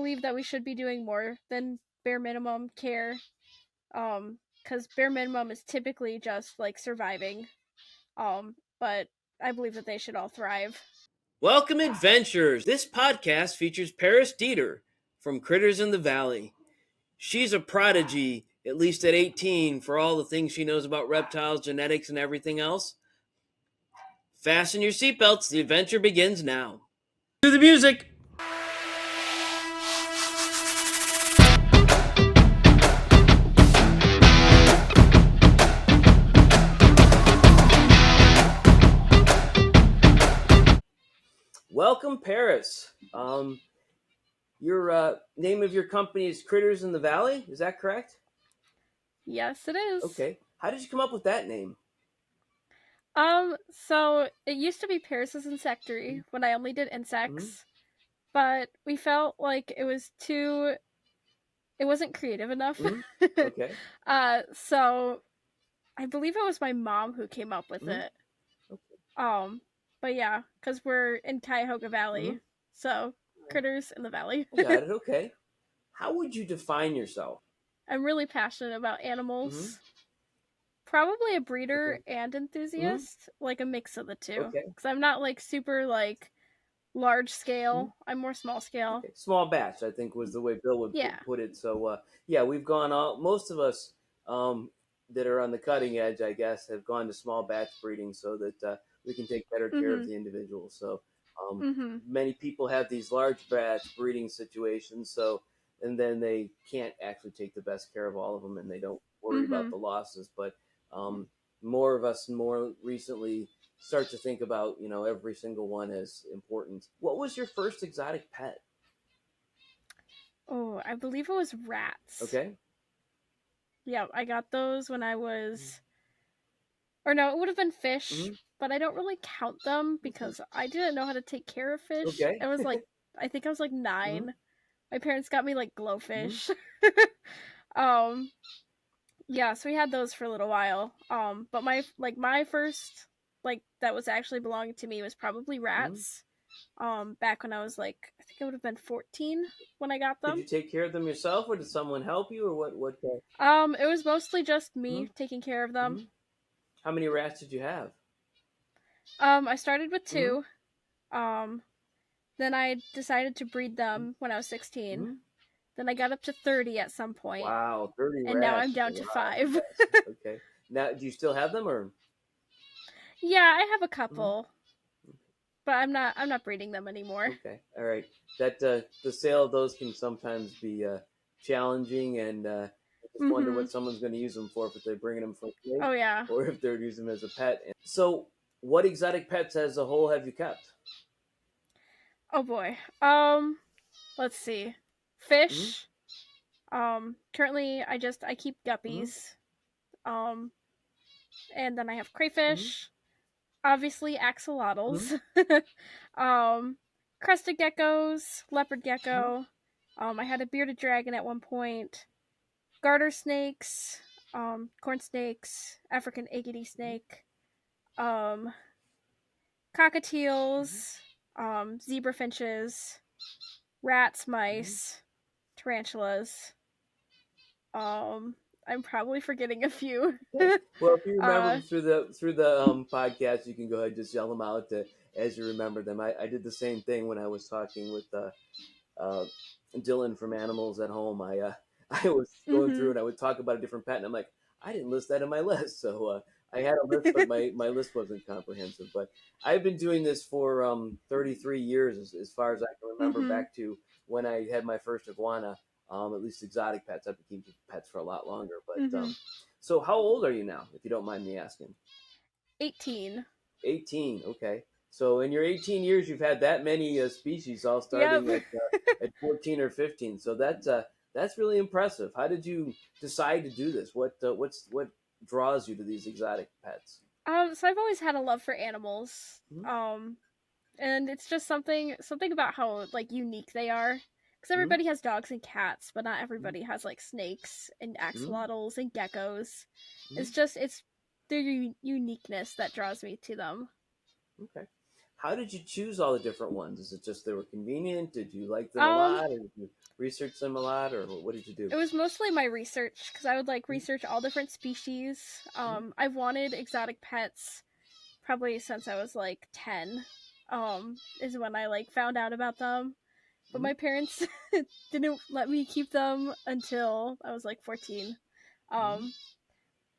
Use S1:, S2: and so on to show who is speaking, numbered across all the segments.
S1: believe that we should be doing more than bare minimum care. Because bare minimum is typically just like surviving. But I believe that they should all thrive.
S2: Welcome, adventurers! This podcast features Paris Dieter from Critters in the Valley. She's a prodigy, at least at 18, for all the things she knows about reptiles, genetics, and everything else. Fasten your seatbelts, the adventure begins now. To the music! Welcome, Paris. Your name of your company is Critters in the Valley, is that correct?
S1: Yes, it is.
S2: Okay. How did you come up with that name?
S1: So it used to be Paris's Insectary when I only did insects, but we felt like it wasn't creative enough.
S2: Okay.
S1: So I believe it was my mom who came up with it.
S2: Okay.
S1: But yeah, because we're in Cuyahoga Valley, so Critters in the Valley.
S2: Got it, okay. How would you define yourself?
S1: I'm really passionate about animals. Probably a breeder and enthusiast, like a mix of the two.
S2: Okay.
S1: Because I'm not like super like large scale. I'm more small scale.
S2: Okay. Small batch, I think, was the way Bill would put it. So, yeah, we've gone all. Most of us that are on the cutting edge, I guess, have gone to small batch breeding so that we can take better care of the individual. So, many people have these large batch breeding situations. So, and then they can't actually take the best care of all of them, and they don't worry about the losses. But more of us more recently start to think about, every single one as important. What was your first exotic pet?
S1: Oh, I believe it was rats.
S2: Okay.
S1: Yeah, I got those when I was, or no, it would have been fish, but I don't really count them because I didn't know how to take care of fish.
S2: Okay.
S1: It was like, I think I was like 9. My parents got me like glowfish. Yeah, so we had those for a little while. But my first that was actually belonging to me was probably rats. Back when I was like, I think it would have been 14 when I got them.
S2: Did you take care of them yourself, or did someone help you, or what?
S1: It was mostly just me taking care of them.
S2: How many rats did you have?
S1: I started with 2. Then I decided to breed them when I was 16. Then I got up to 30 at some point.
S2: Wow, 30
S1: and
S2: rats.
S1: Now I'm down to 5.
S2: Okay. Now, do you still have them, or?
S1: Yeah, I have a couple. But I'm not breeding them anymore.
S2: Okay, all right. That the sale of those can sometimes be challenging, and I just wonder what someone's going to use them for, if they're bringing them for play, or if they're using them as a pet. So, what exotic pets as a whole have you kept?
S1: Oh boy. Let's see. Fish. Currently I keep guppies. And then I have crayfish. Obviously axolotls. Crested geckos, leopard gecko. I had a bearded dragon at one point. Garter snakes, corn snakes, African agate snake, cockatiels, zebra finches, rats, mice, tarantulas. I'm probably forgetting a few.
S2: Well, if you remember through the podcast, you can go ahead and just yell them out as you remember them. I did the same thing when I was talking with Dylan from Animals at Home. I was going through and I would talk about a different pet, and I'm like, I didn't list that in my list. So I had a list, but my list wasn't comprehensive. But I've been doing this for 33 years, as far as I can remember, back to when I had my first iguana. At least exotic pets. I've been keeping pets for a lot longer. But so how old are you now, if you don't mind me asking?
S1: 18.
S2: 18, okay. So in your 18 years, you've had that many species, all starting at 14 or 15. So that's really impressive. How did you decide to do this? What draws you to these exotic pets?
S1: So I've always had a love for animals. And it's just something about how like unique they are. Because everybody has dogs and cats, but not everybody has like snakes and axolotls and geckos. It's their uniqueness that draws me to them.
S2: Okay. How did you choose all the different ones? Is it just they were convenient? Did you like them a
S1: Um,
S2: lot, or did you research them a lot, or what did you do?
S1: it was mostly my research because I would like research all different species.
S2: Mm-hmm.
S1: I've wanted exotic pets probably since I was like 10. Is when I like found out about them. But
S2: Mm-hmm.
S1: my parents didn't let me keep them until I was like 14.
S2: Mm-hmm.
S1: Um,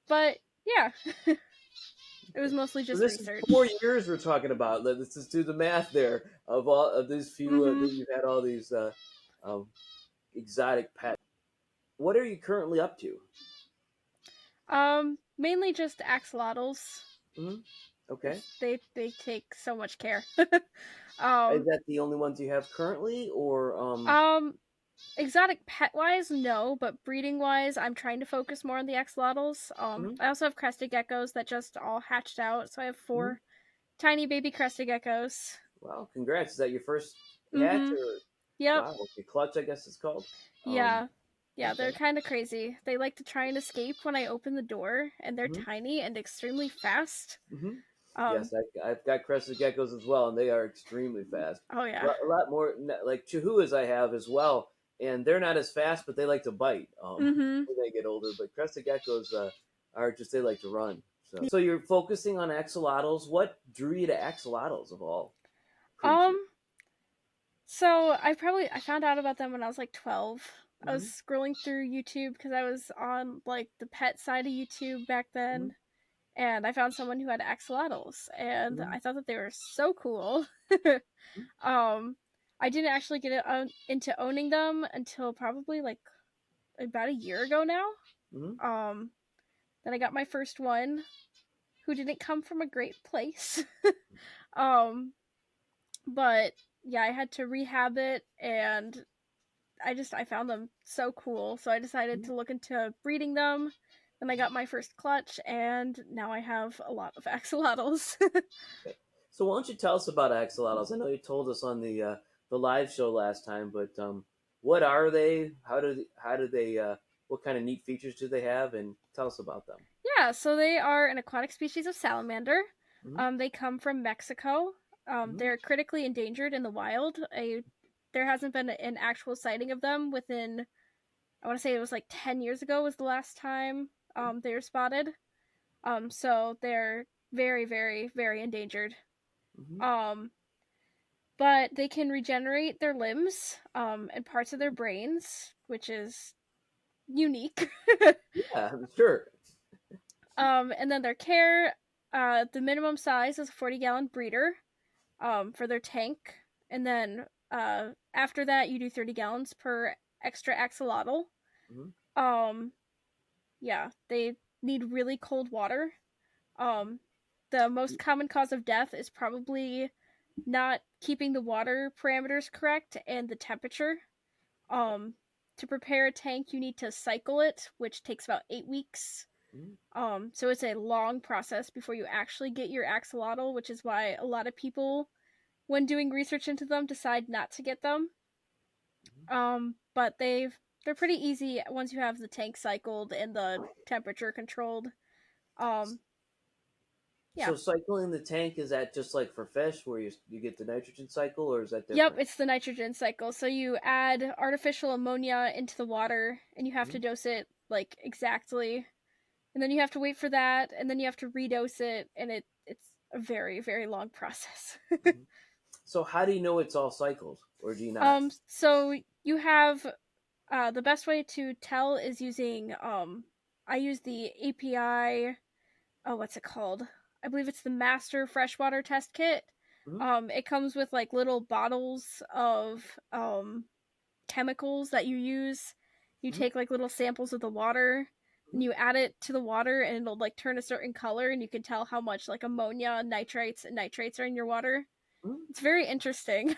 S1: but yeah, it was
S2: Okay.
S1: mostly
S2: So
S1: just
S2: this is
S1: research.
S2: 4 years we're talking about. Let's just do the math there. Of all of these few that
S1: Mhm.
S2: you've had all these um, exotic pets. What are you currently up to?
S1: Mainly just axolotls.
S2: Mm-hmm. Okay.
S1: They take so much care.
S2: Is
S1: um,
S2: that the only ones you have currently, or
S1: um, Exotic pet wise, no, but breeding wise, I'm trying to focus more on the axolotls.
S2: Mhm,
S1: I also have crested geckos that just all hatched out, so I have
S2: mhm.
S1: four tiny baby crested geckos.
S2: Wow, congrats! Is that your first hatch,
S1: Mm-hmm.
S2: or
S1: Yep.
S2: wow? Okay, clutch, I guess it's called. Um,
S1: Yeah. Yeah, they're
S2: okay.
S1: kind of crazy. They like to try and escape when I open the door, and they're
S2: Hmm.
S1: tiny and extremely fast.
S2: Hmm.
S1: Um,
S2: Yes, I've got crested geckos as well, and they are extremely fast.
S1: oh yeah.
S2: A lot more like chihuahuas I have as well, and they're not as fast, but they like to bite.
S1: Mm-hmm.
S2: When they get older. But crested geckos are just they like to run. So you're focusing on axolotls. What drew you to axolotls of all creatures?
S1: Um, I found out about them when I was like 12. I was
S2: Hmm.
S1: scrolling through YouTube because I was on like the pet side of YouTube back
S2: Hmm.
S1: then, and I found someone who had axolotls, and
S2: Hmm.
S1: I thought that they were so cool. um, I didn't actually get into owning them until probably like about a year ago now.
S2: Hmm.
S1: Um, then I got my first one, who didn't come from a great place. um, but yeah, I had to rehab it, and I found them so cool, so I decided to look into breeding them. Then I got my first clutch, and now I have a lot of axolotls.
S2: Okay. So why don't you tell us about axolotls? I know you told us on the live show last time, but what are they? How do they? What kind of neat features do they have? And tell us about them.
S1: Yeah, so they are an aquatic species of salamander.
S2: Mm-hmm.
S1: They come from Mexico.
S2: Mm-hmm.
S1: They're critically endangered in the wild. There hasn't been an actual sighting of them within, I want to say it was like 10 years ago was the last time they were spotted. So they're very, very, very endangered.
S2: Mm-hmm.
S1: Um, but they can regenerate their limbs and parts of their brains, which is unique.
S2: Yeah, I'm sure.
S1: And then their care, the minimum size is a 40-gallon breeder for their tank. And then after that, you do 30 gallons per extra axolotl.
S2: Mm-hmm.
S1: Um, yeah, they need really cold water. Um, the most common cause of death is probably not keeping the water parameters correct and the temperature. Um, to prepare a tank, you need to cycle it, which takes about 8 weeks.
S2: Mm-hmm.
S1: So it's a long process before you actually get your axolotl, which is why a lot of people, when doing research into them, decide not to get them. But they're pretty easy once you have the tank cycled and the temperature controlled. Um, yeah.
S2: So cycling the tank, is that just like for fish, where you get the nitrogen cycle, or is that
S1: Yep,
S2: different?
S1: it's the nitrogen cycle. So you add artificial ammonia into the water, and you have to
S2: Mm-hmm.
S1: dose it like exactly, and then you have to wait for that, and then you have to redose it, and it's a very, very long process.
S2: Mm-hmm. So how do you know it's all cycles, or do you not?
S1: So you have the best way to tell is using I use the API. Oh, what's it called? I believe it's the Master Freshwater Test Kit.
S2: Mm-hmm.
S1: It comes with like little bottles of chemicals that you use. You
S2: Mm-hmm.
S1: take like little samples of the water and you add it to the water, and it'll like turn a certain color, and you can tell how much like ammonia, nitrites, and nitrates are in your water.
S2: Mm-hmm.
S1: It's very interesting.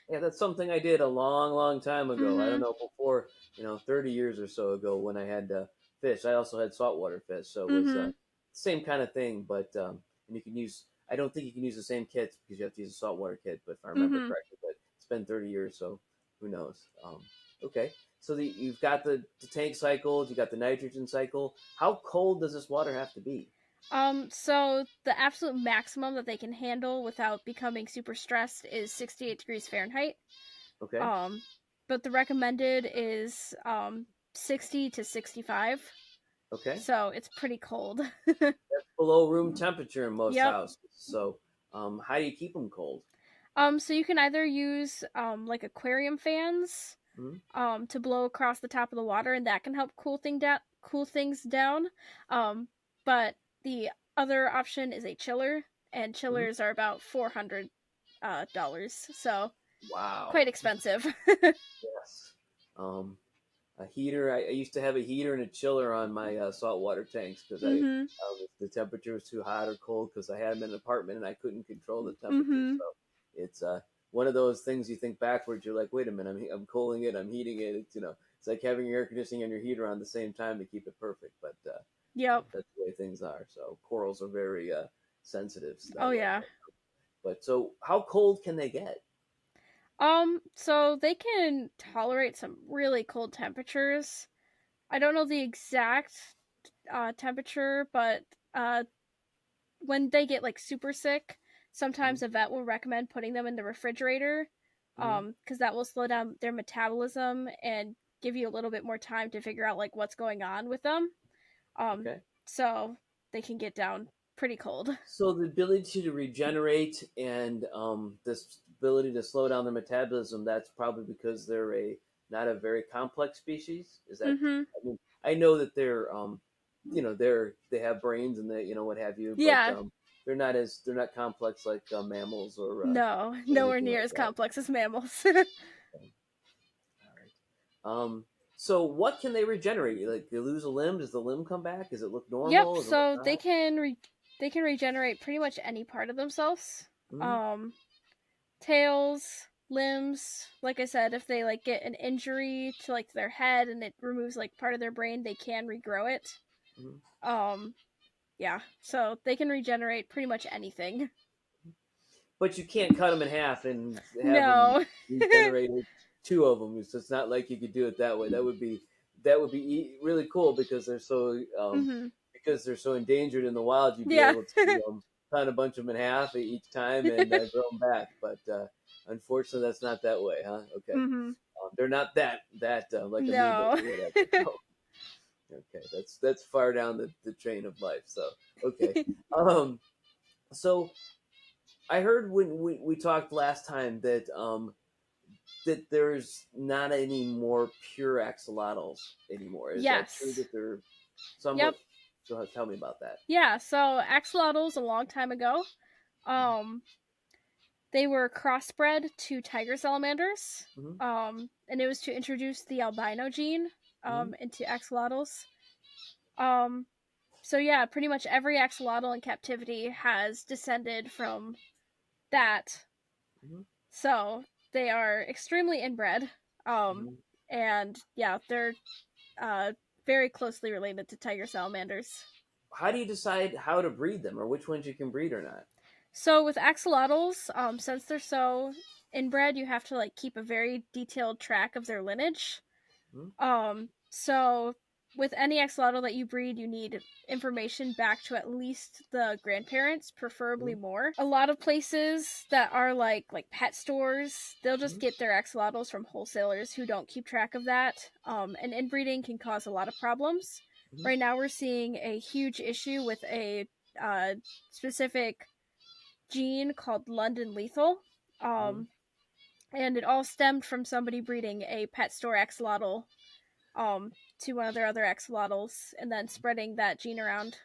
S2: Yeah, that's something I did a long, long time ago. I don't
S1: Mm-hmm.
S2: know, before, 30 years or so ago when I had fish. I also had saltwater fish, so it was
S1: Mm-hmm.
S2: same kind of thing. But and you can use. I don't think you can use the same kits because you have to use a saltwater kit. But if I remember
S1: Mm-hmm.
S2: correctly, but it's been 30 years, so who knows? Okay, so you've got the tank cycles, you got the nitrogen cycle. How cold does this water have to be?
S1: So the absolute maximum that they can handle without becoming super stressed is 68 degrees Fahrenheit.
S2: Okay.
S1: Um, but the recommended is 60 to 65.
S2: Okay.
S1: So it's pretty cold.
S2: That's below room temperature in most
S1: Yep.
S2: houses. So, how do you keep them cold?
S1: So you can either use like aquarium fans
S2: Mm-hmm.
S1: to blow across the top of the water, and that can help cool things down. But the other option is a chiller, and
S2: Mm-hmm.
S1: chillers are about $400, so
S2: Wow.
S1: quite expensive.
S2: Yes. Um, a heater. I used to have a heater and a chiller on my saltwater tanks because
S1: Mhm.
S2: if the temperature was too hot or cold, because I had them in an apartment and I couldn't control the temperature.
S1: Mhm.
S2: So it's one of those things you think backwards. You're like, wait a minute, I'm cooling it, I'm heating it. It's like having your air conditioning and your heater on the same time to keep it perfect. But
S1: Yep.
S2: that's the way things are. So corals are very sensitive that
S1: Oh
S2: way.
S1: yeah.
S2: But so how cold can they get?
S1: So they can tolerate some really cold temperatures. I don't know the exact temperature, but uh when they get like super sick,
S2: Mm-hmm.
S1: sometimes a vet will recommend putting them in the refrigerator,
S2: Mm-hmm.
S1: because that will slow down their metabolism and give you a little bit more time to figure out like what's going on with them. Um,
S2: Okay.
S1: so they can get down pretty cold.
S2: So the ability to regenerate and this ability to slow down their metabolism, that's probably because they're a not a very complex species. Is that?
S1: Mm-hmm.
S2: I mean, I know that they have brains and what have you, but
S1: Yeah.
S2: they're not complex like mammals
S1: No,
S2: or
S1: nowhere
S2: anything
S1: near
S2: like
S1: as
S2: that.
S1: complex as mammals.
S2: Okay. All right. So what can they regenerate? Like they lose a limb, does the limb come back? Does it look
S1: Yep.
S2: normal? Does it look
S1: So
S2: odd?
S1: they can regenerate pretty much any part of themselves.
S2: Mm-hmm.
S1: Um, tails, limbs. Like I said, if they like get an injury to like their head and it removes like part of their brain, they can regrow it.
S2: Mm-hmm.
S1: Um, yeah, so they can regenerate pretty much anything.
S2: But you can't cut them in half and have them
S1: No.
S2: regenerate two of them. So it's not like you could do it that way. That would be really cool
S1: Mhm.
S2: because they're so endangered in the wild. You'd be
S1: Yeah.
S2: able to cut a bunch of them in half each time and grow them back. But unfortunately, that's not that way, huh? Okay,
S1: Mhm.
S2: they're not that like amoebas
S1: No.
S2: or whatever. Okay, that's far down the train of life. So okay, um, so I heard when we talked last time that there's not any more pure axolotls anymore. Is that true
S1: Yes.
S2: that they're somewhat?
S1: Yep.
S2: So tell me about that.
S1: Yeah, so axolotls a long time ago, um they were crossbred to tiger salamanders.
S2: Mm-hmm.
S1: And it was to introduce the albino gene
S2: Mm-hmm.
S1: into axolotls. Um so yeah, pretty much every axolotl in captivity has descended from that.
S2: Mm-hmm.
S1: So they are extremely inbred. Um,
S2: Mm-hmm.
S1: and yeah, they're uh, very closely related to tiger salamanders.
S2: How do you decide how to breed them, or which ones you can breed or not?
S1: So with axolotls, since they're so inbred, you have to like keep a very detailed track of their lineage.
S2: Mm-hmm.
S1: So with any axolotl that you breed, you need information back to at least the grandparents, preferably more. A lot of places that are like pet stores, they'll just
S2: Mm-hmm.
S1: get their axolotls from wholesalers who don't keep track of that. And inbreeding can cause a lot of problems.
S2: Mm-hmm.
S1: Right now, we're seeing a huge issue with a specific gene called London lethal.
S2: Mm-hmm.
S1: Um, and it all stemmed from somebody breeding a pet store axolotl um, to one of their other axolotls and then spreading that gene around.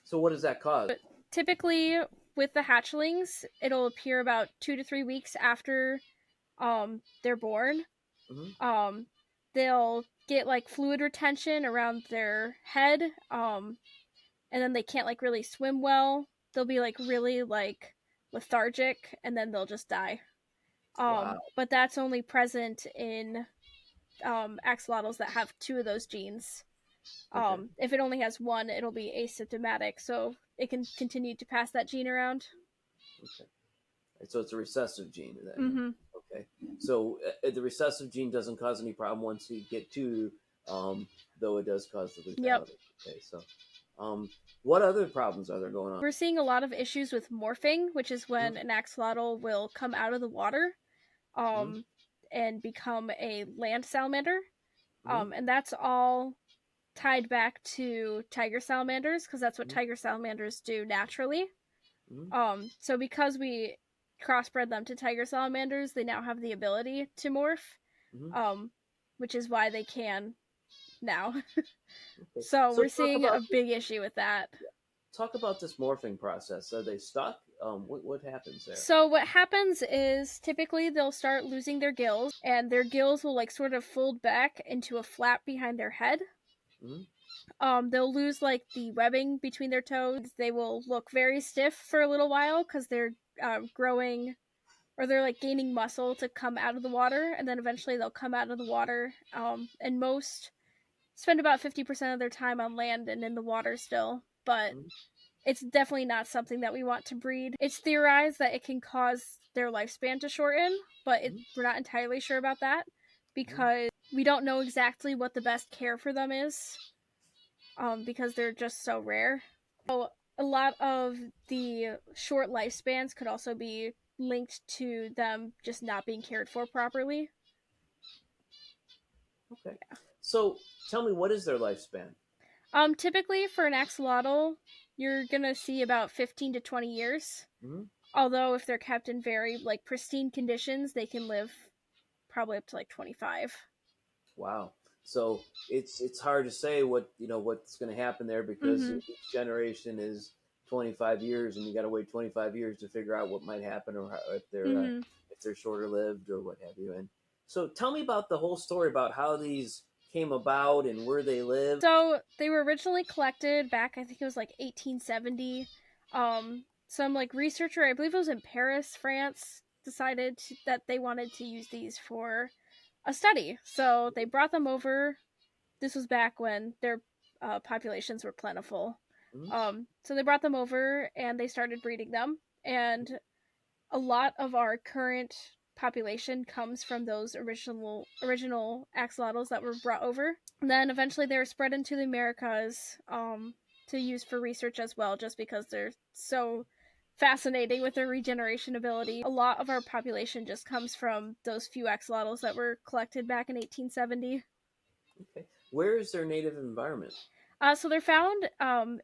S2: So what does that cause?
S1: Typically, with the hatchlings, it'll appear about 2 to 3 weeks after they're born.
S2: Mm-hmm.
S1: Um, they'll get like fluid retention around their head, and then they can't like really swim well. They'll be like really like lethargic, and then they'll just die.
S2: Wow.
S1: But that's only present in axolotls that have two of those genes.
S2: Okay.
S1: If it only has one, it'll be asymptomatic, so it can continue to pass that gene around.
S2: Okay. So it's a recessive gene then.
S1: Mm-hmm.
S2: Okay. So the recessive gene doesn't cause any problem once you get to, though it does cause the
S1: Yep.
S2: lethality. Okay. So What other problems are there going on?
S1: We're seeing a lot of issues with morphing, which is when an axolotl will come out of the water and become a land salamander. And that's all tied back to tiger salamanders, because that's what tiger salamanders do naturally. So because we crossbred them to tiger salamanders, they now have the ability to morph, which is why they can now.
S2: Okay.
S1: So we're
S2: talk
S1: seeing
S2: about
S1: a big issue with that.
S2: talk about this morphing process. Are they stuck? What happens there?
S1: So what happens is typically they'll start losing their gills, and their gills will like sort of fold back into a flap behind their head. They'll lose like the webbing between their toes. They will look very stiff for a little while because they're growing, or they're like gaining muscle to come out of the water, and then eventually they'll come out of the water. And most spend about 50% of their time on land and in the water still, but it's definitely not something that we want to breed. It's theorized that it can cause their lifespan to shorten, but we're not entirely sure about that because we don't know exactly what the best care for them is, because they're just so rare. So a lot of the short lifespans could also be linked to them just not being cared for properly.
S2: Okay. Yeah. So tell me, what is their lifespan?
S1: Typically for an axolotl, you're gonna see about 15 to 20 years. Although if they're kept in very like pristine conditions, they can live probably up to like 25.
S2: Wow. So it's hard to say what's going to happen there, because each generation is 25 years, and you got to wait 25 years to figure out what might happen, or if they're shorter lived or what have you. And so tell me about the whole story about how these came about and where they live.
S1: So they were originally collected back, I think it was like 1870. Some like researcher, I believe it was in Paris, France, decided that they wanted to use these for a study. So they brought them over. This was back when their populations were plentiful. So they brought them over and they started breeding them. And a lot of our current population comes from those original axolotls that were brought over. And then eventually they were spread into the Americas to use for research as well, just because they're so fascinating with their regeneration ability. A lot of our population just comes from those few axolotls that were collected back in 1870.
S2: Okay. Where is their native environment?
S1: So they're found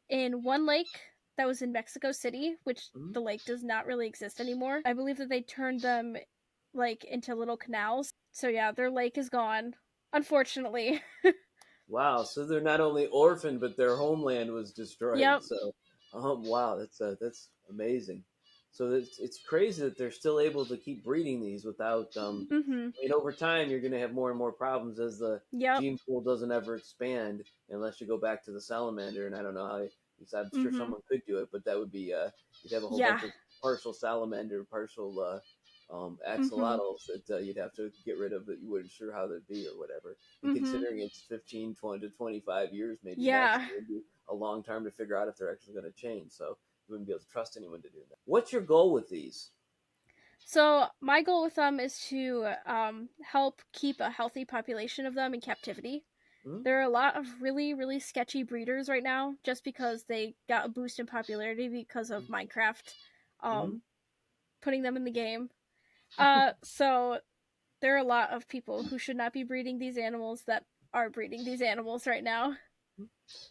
S1: in one lake that was in Mexico City, which the lake does not really exist anymore. I believe that they turned them like into little canals. So yeah, their lake is gone, unfortunately.
S2: Wow. So they're not only orphaned, but their homeland was destroyed.
S1: Yep.
S2: So, wow, that's amazing. So it's crazy that they're still able to keep breeding these without. I mean, over time, you're going to have more and more problems as the gene pool doesn't ever expand, unless you go back to the salamander. And I don't know how. I'm sure someone could do it, but that would be you'd have a whole bunch of partial salamander, partial axolotls that you'd have to get rid of, that you weren't sure how they'd be or whatever. And considering it's 15, 20 to 25 years, maybe maximum, would be a long time to figure out if they're actually going to change. So you wouldn't be able to trust anyone to do that. What's your goal with these?
S1: So my goal with them is to help keep a healthy population of them in captivity. There are a lot of really, really sketchy breeders right now, just because they got a boost in popularity because of Minecraft putting them in the game. So there are a lot of people who should not be breeding these animals that are breeding these animals right now.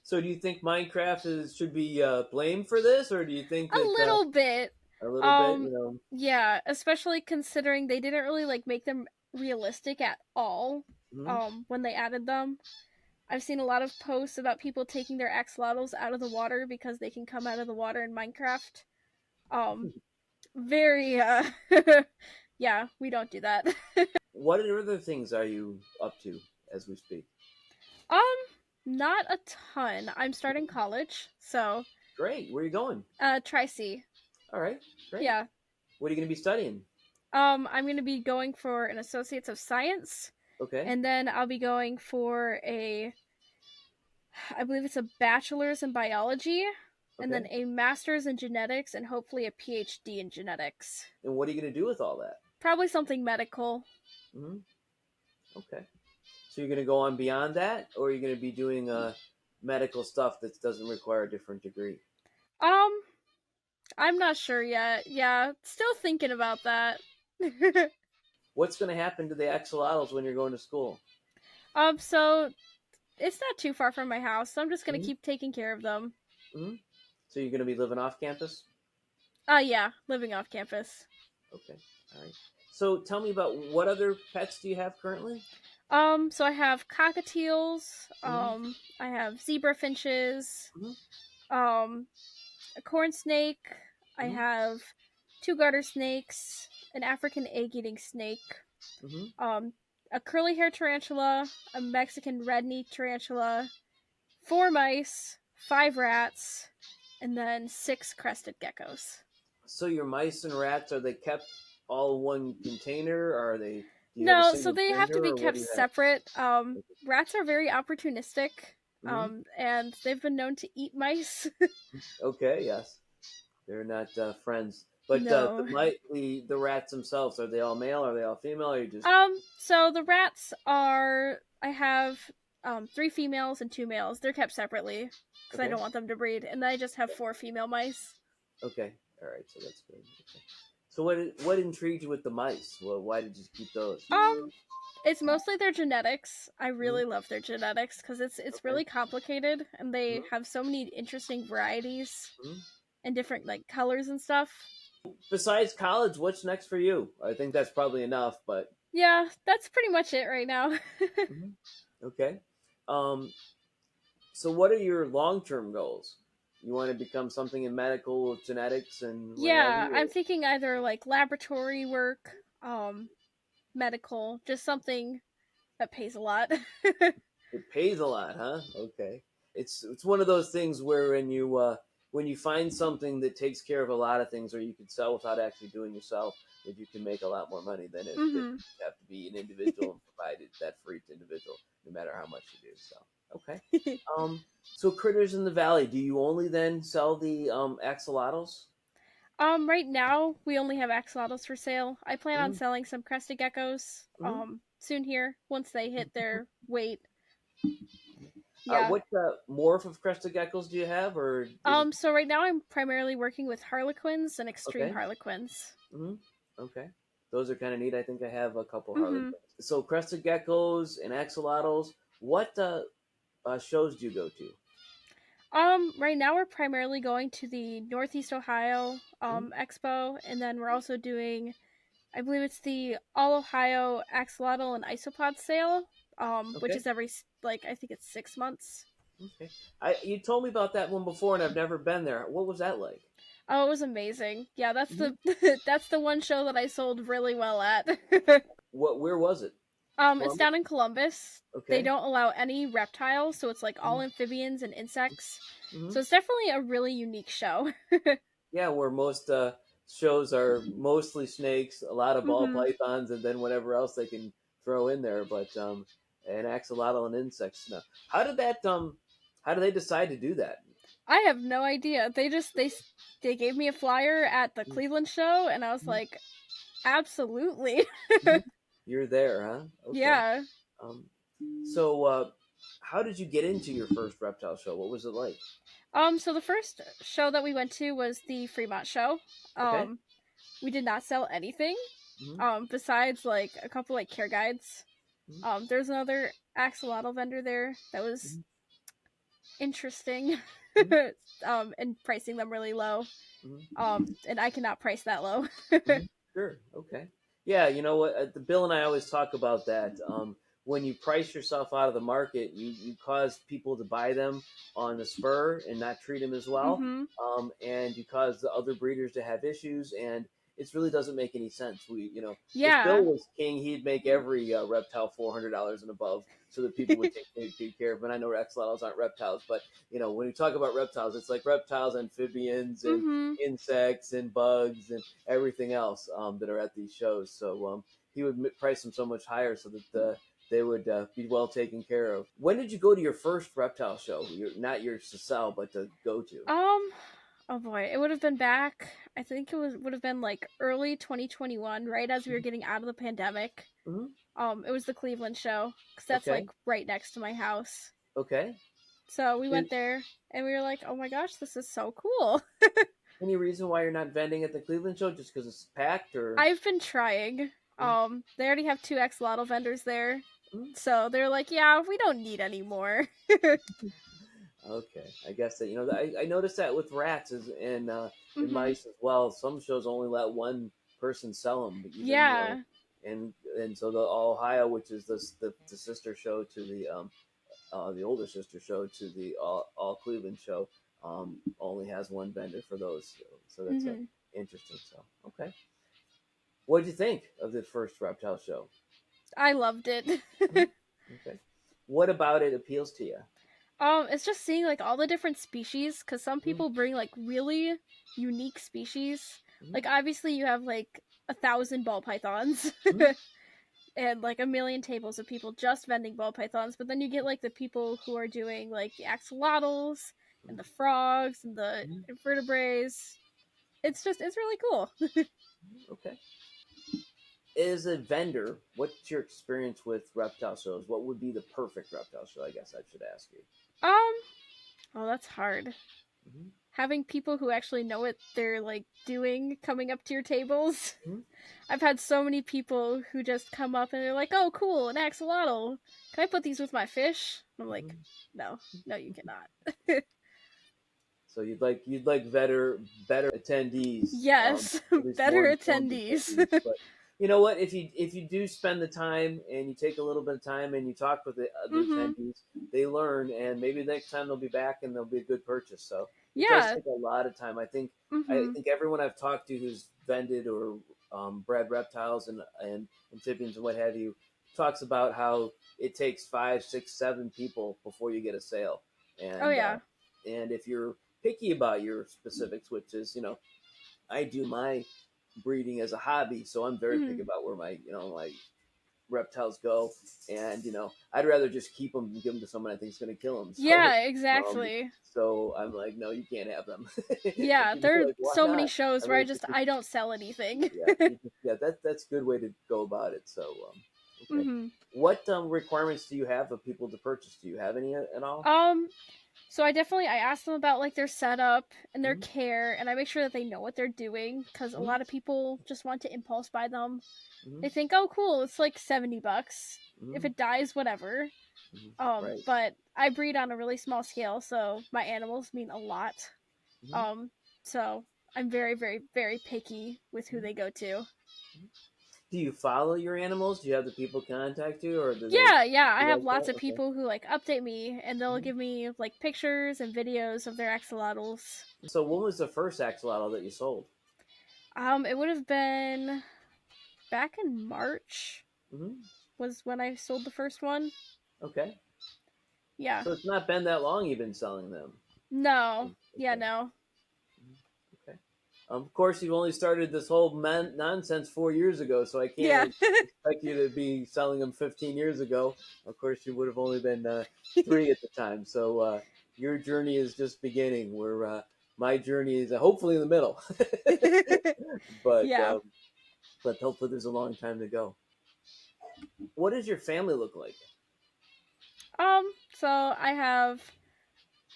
S2: So do you think Minecraft should be blamed for this, or do you think that,
S1: a little bit?
S2: A little bit.
S1: Yeah, especially considering they didn't really like make them realistic at all. When they added them, I've seen a lot of posts about people taking their axolotls out of the water because they can come out of the water in Minecraft. Very yeah, we don't do that.
S2: What other things are you up to as we speak?
S1: Not a ton. I'm starting college, so
S2: great. Where are you going?
S1: Tri-C.
S2: All right, great.
S1: Yeah.
S2: What are you going to be studying?
S1: I'm going to be going for an Associates of Science.
S2: Okay.
S1: And then I'll be going for I believe it's a bachelor's in biology, and then a master's in genetics, and hopefully a PhD in genetics.
S2: And what are you going to do with all that?
S1: Probably something medical.
S2: Okay. So you're going to go on beyond that, or are you going to be doing medical stuff that doesn't require a different degree?
S1: Um, I'm not sure yet. Yeah, still thinking about that.
S2: What's going to happen to the axolotls when you're going to school?
S1: So it's not too far from my house, so I'm just gonna
S2: Mm-hmm.
S1: keep taking care of them.
S2: Mm-hmm. So you're going to be living off campus?
S1: Yeah, living off campus.
S2: Okay, all right. So tell me about what other pets do you have currently?
S1: So I have cockatiels,
S2: Mm-hmm.
S1: I have zebra finches,
S2: Mm-hmm.
S1: um, a corn snake, I
S2: Mm-hmm.
S1: have two garter snakes, an African egg-eating snake,
S2: Mm-hmm.
S1: um, a curly hair tarantula, a Mexican red knee tarantula, four mice, five rats, and then six crested geckos.
S2: So your mice and rats, are they kept all in one container? Or are they? Do you have a
S1: No, so
S2: single
S1: they have to
S2: stranger,
S1: be
S2: or what
S1: kept
S2: do you have?
S1: separate. Rats are very opportunistic,
S2: Mm-hmm.
S1: and they've been known to eat mice.
S2: Okay, yes, they're not friends. But
S1: No.
S2: the rats themselves, are they all male? Are they all female? Or are you just
S1: So the rats are. I have three females and two males. They're kept separately because I
S2: okay?
S1: don't want them to breed, and then I just have four female mice.
S2: Okay, all right, so that's good. Okay. So what intrigued you with the mice? Well, why did you keep those?
S1: It's mostly their genetics. I
S2: Mm-hmm.
S1: really love their genetics because it's
S2: Okay.
S1: really complicated, and they
S2: Mm-hmm.
S1: have so many interesting varieties
S2: Mm-hmm.
S1: and different like colors and stuff.
S2: Besides college, what's next for you? I think that's probably enough, but
S1: Yeah, that's pretty much it right now.
S2: mhm. Okay. Um, so what are your long-term goals? You want to become something in medical genetics and what have
S1: Yeah,
S2: you?
S1: I'm thinking either like laboratory work, um, medical, just something that pays a lot.
S2: It pays a lot, huh? Okay. It's one of those things where when you find something that takes care of a lot of things, or you can sell without actually doing yourself, that you can make a lot more money than if that
S1: hmm
S2: you have to be an individual and provide it that for each individual, no matter how much you do. So okay. So critters in the valley. Do you only then sell the axolotls?
S1: Right now we only have axolotls for sale. I plan on
S2: Mm-hmm.
S1: selling some crested geckos
S2: Mm-hmm.
S1: soon here once they hit their weight. Yeah.
S2: What morph of crested geckos do you have, or is it
S1: So right now I'm primarily working with harlequins and extreme
S2: okay?
S1: harlequins.
S2: Mm-hmm. Okay, those are kind of neat. I think I have a couple
S1: Mhm.
S2: harlequins. So crested geckos and axolotls. What shows do you go to?
S1: Right now we're primarily going to the Northeast Ohio
S2: Mm-hmm.
S1: Expo, and then we're also doing, I believe it's the All Ohio Axolotl and Isopod sale, which
S2: Okay.
S1: is every like I think it's 6 months.
S2: Okay. You told me about that one before, and I've never been there. What was that like?
S1: Oh, it was amazing. Yeah, that's
S2: Mm-hmm.
S1: the that's the one show that I sold really well at.
S2: What? Where was it?
S1: It's
S2: Columbus.
S1: down in Columbus. They
S2: Okay.
S1: don't allow any reptiles, so it's like all
S2: Mm-hmm.
S1: amphibians and insects.
S2: Mm-hmm.
S1: So it's definitely a really unique show.
S2: Yeah, where most shows are mostly snakes, a lot of ball
S1: hmm
S2: pythons, and then whatever else they can throw in there. But an axolotl and insects. No. How did that How did they decide to do that?
S1: I have no idea. They gave me a flyer at the Cleveland show, and I was
S2: Mhm.
S1: like, absolutely,
S2: Mhm. You're there, huh? Okay.
S1: yeah.
S2: Um, so how did you get into your first reptile show? What was it like?
S1: So the first show that we went to was the Fremont show.
S2: Okay.
S1: Um, we did not sell anything.
S2: Mm-hmm.
S1: Besides like a couple like care guides.
S2: Mm-hmm.
S1: There's another axolotl vendor there that was interesting.
S2: Mm-hmm.
S1: And pricing them really low.
S2: Mm-hmm.
S1: And I cannot price that low.
S2: Mm-hmm. Sure. Okay. Yeah, you know what? The Bill and I always talk about that. When you price yourself out of the market, you cause people to buy them on the spur and not treat them as well,
S1: mm-hmm.
S2: and you cause the other breeders to have issues, and it really doesn't make any sense. If Bill
S1: Yeah.
S2: was king, he'd make every reptile $400 and above, so that people would take care of them. And I know axolotls aren't reptiles, but when you talk about reptiles, it's like reptiles, amphibians, and
S1: mm-hmm.
S2: insects and bugs and everything else that are at these shows. So he would price them so much higher so that they would be well taken care of. When did you go to your first reptile show? Not yours to sell, but to go to.
S1: Oh boy, it would have been back. I think would have been like early 2021, right as we were getting out of the pandemic.
S2: Mm-hmm.
S1: It was the Cleveland show because that's like
S2: Okay.
S1: right next to my house.
S2: Okay.
S1: So we went there and we were like, oh my gosh, this is so cool.
S2: Any reason why you're not vending at the Cleveland show? Just because it's packed, or?
S1: I've been trying.
S2: Mm-hmm.
S1: They already have 2 axolotl vendors there.
S2: Mm-hmm.
S1: So they're like, yeah, we don't need any more.
S2: Okay, I guess that I noticed that with rats and
S1: Mm-hmm.
S2: mice as well. Some shows only let one person sell them, even
S1: Yeah.
S2: and so the Ohio, which is the sister show to the older sister show to the all Cleveland show, only has one vendor for those. So that's
S1: Mm-hmm.
S2: interesting. So okay, what did you think of the first Reptile show?
S1: I loved it.
S2: Okay, what about it appeals to you?
S1: It's just seeing like all the different species because some people bring like really unique species.
S2: Mm-hmm.
S1: Like obviously you have like 1,000 ball pythons
S2: Mm-hmm.
S1: and like a million tables of people just vending ball pythons, but then you get like the people who are doing like the axolotls and the frogs and the
S2: Mm-hmm.
S1: invertebrates. It's really cool.
S2: Okay. As a vendor, what's your experience with reptile shows? What would be the perfect reptile show? I guess I should ask you.
S1: Um, oh, that's hard.
S2: Mm-hmm.
S1: Having people who actually know what they're like doing coming up to your tables.
S2: Mm-hmm.
S1: I've had so many people who just come up and they're like, "Oh, cool, an axolotl. Can I put these with my fish?" I'm like, "No, no, you cannot."
S2: So you'd like better attendees,
S1: Yes,
S2: at least
S1: better
S2: more informed
S1: attendees.
S2: attendees. But you know what? If you do spend the time and you take a little bit of time and you talk with the
S1: Mm-hmm.
S2: attendees, they learn, and maybe next time they'll be back and they'll be a good purchase. So it does
S1: Yeah.
S2: take a lot of time. I think I
S1: Mm-hmm.
S2: think everyone I've talked to who's vended or bred reptiles and amphibians and what have you talks about how it takes 5, 6, 7 people before you get a sale,
S1: Oh
S2: and
S1: yeah.
S2: if you're picky about your specifics, which is, I do my breeding as a hobby, so I'm very
S1: Mm-hmm.
S2: picky about where my reptiles go, and I'd rather just keep them and give them to someone I think is going to kill them. So,
S1: Yeah,
S2: um,
S1: exactly.
S2: so I'm like, no, you can't have them. And
S1: Yeah,
S2: people
S1: there
S2: are
S1: are
S2: like, why
S1: so many
S2: not?
S1: shows
S2: I
S1: where
S2: mean, it's just,
S1: I don't sell anything.
S2: yeah, that's a good way to go about it. So, okay,
S1: Mm-hmm.
S2: what requirements do you have of people to purchase? Do you have any at all?
S1: So I ask them about like their setup and their
S2: Mm-hmm.
S1: care, and I make sure that they know what they're doing because a
S2: Mm-hmm.
S1: lot of people just want to impulse buy them.
S2: Mm-hmm.
S1: They think, oh, cool, it's like $70. If
S2: Mm-hmm.
S1: it dies, whatever.
S2: Right.
S1: But I breed on a really small scale, so my animals mean a lot.
S2: Mm-hmm.
S1: Um, so I'm very, very, very picky with who they go to.
S2: Do you follow your animals? Do you have the people contact you, or do they
S1: Yeah, yeah, I
S2: do
S1: have
S2: like
S1: lots
S2: that?
S1: of
S2: Okay.
S1: people who like update me, and they'll
S2: Mhm.
S1: give me like pictures and videos of their axolotls.
S2: So, when was the first axolotl that you sold?
S1: It would have been back in March
S2: Hmm.
S1: was when I sold the first one.
S2: Okay.
S1: Yeah.
S2: So it's not been that long you've been selling them.
S1: No. Yeah,
S2: Okay.
S1: no.
S2: Okay. Of course, you only started this whole nonsense 4 years ago, so I
S1: Yeah.
S2: can't expect you to be selling them 15 years ago. Of course, you would have only been 3 at the time. So your journey is just beginning. Where my journey is hopefully in the middle, but
S1: Yeah.
S2: but hopefully there's a long time to go. What does your family look like?
S1: So I have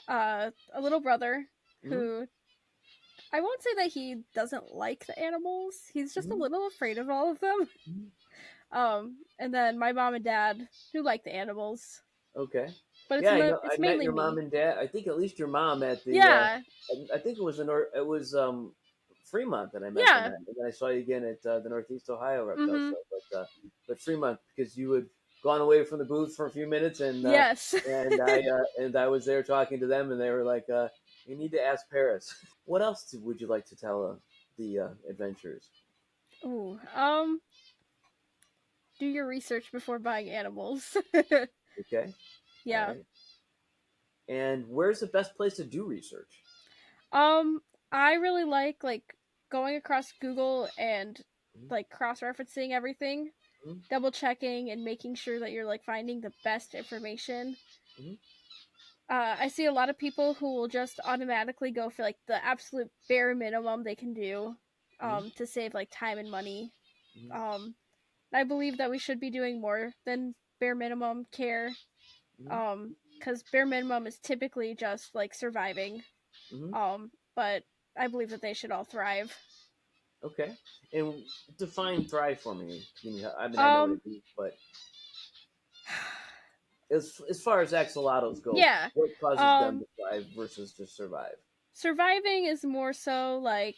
S1: a little brother
S2: Mm-hmm.
S1: who I won't say that he doesn't like the animals. He's just a
S2: Mm-hmm.
S1: little afraid of all of them. And then my mom and dad who like the animals,
S2: Okay.
S1: but
S2: Yeah, I know. I
S1: it's
S2: met
S1: mainly
S2: your mom
S1: me.
S2: and dad. I think at least your mom at the.
S1: Yeah.
S2: I think it was Fremont that I met them
S1: Yeah.
S2: at, and then I saw you again at the Northeast Ohio Reptile
S1: Mhm.
S2: Show. But Fremont, because you had gone away from the booth for a few minutes,
S1: Yes.
S2: and I was there talking to them, and they were like, "You need to ask Paris." What else would you like to tell the adventurers?
S1: Ooh. Do your research before buying animals.
S2: Okay. All
S1: Yeah.
S2: right. And where's the best place to do research?
S1: Um, I really like going across Google and
S2: Mm-hmm.
S1: like cross-referencing everything, double checking and making sure that you're like finding the best information.
S2: Mm-hmm.
S1: I see a lot of people who will just automatically go for like the absolute bare minimum they can do
S2: Mm-hmm.
S1: to save like time and money.
S2: Mm-hmm.
S1: I believe that we should be doing more than bare minimum care. Because bare minimum is typically just like surviving. But I believe that they should all thrive.
S2: Okay. And define thrive for me. I mean, I know what it is, but as far as axolotls go,
S1: yeah,
S2: what causes them to thrive versus just survive?
S1: Surviving is more so like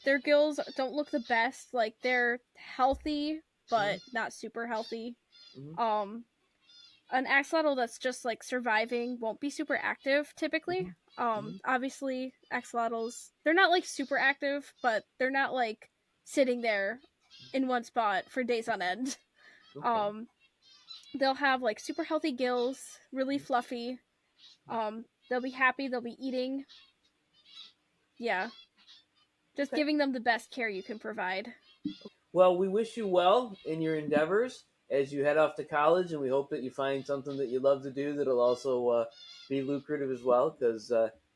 S1: their gills don't look the best. Like they're healthy, but not super healthy. An axolotl that's just like surviving won't be super active typically. Obviously, axolotls, they're not like super active, but they're not like sitting there in one spot for days on end. Okay. They'll have like super healthy gills, really fluffy. They'll be happy, they'll be eating. Yeah. Just giving them the best care you can provide.
S2: Well, we wish you well in your endeavors as you head off to college, and we hope that you find something that you love to do that'll also be lucrative as well. Because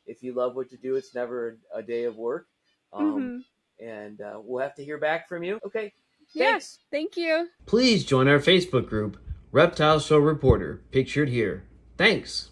S2: if you love what you do, it's never a day of work. And we'll have to hear back from you. Okay. Thanks.
S1: Yeah, thank you.
S2: Please join our Facebook group, Reptile Show Reporter, pictured here. Thanks.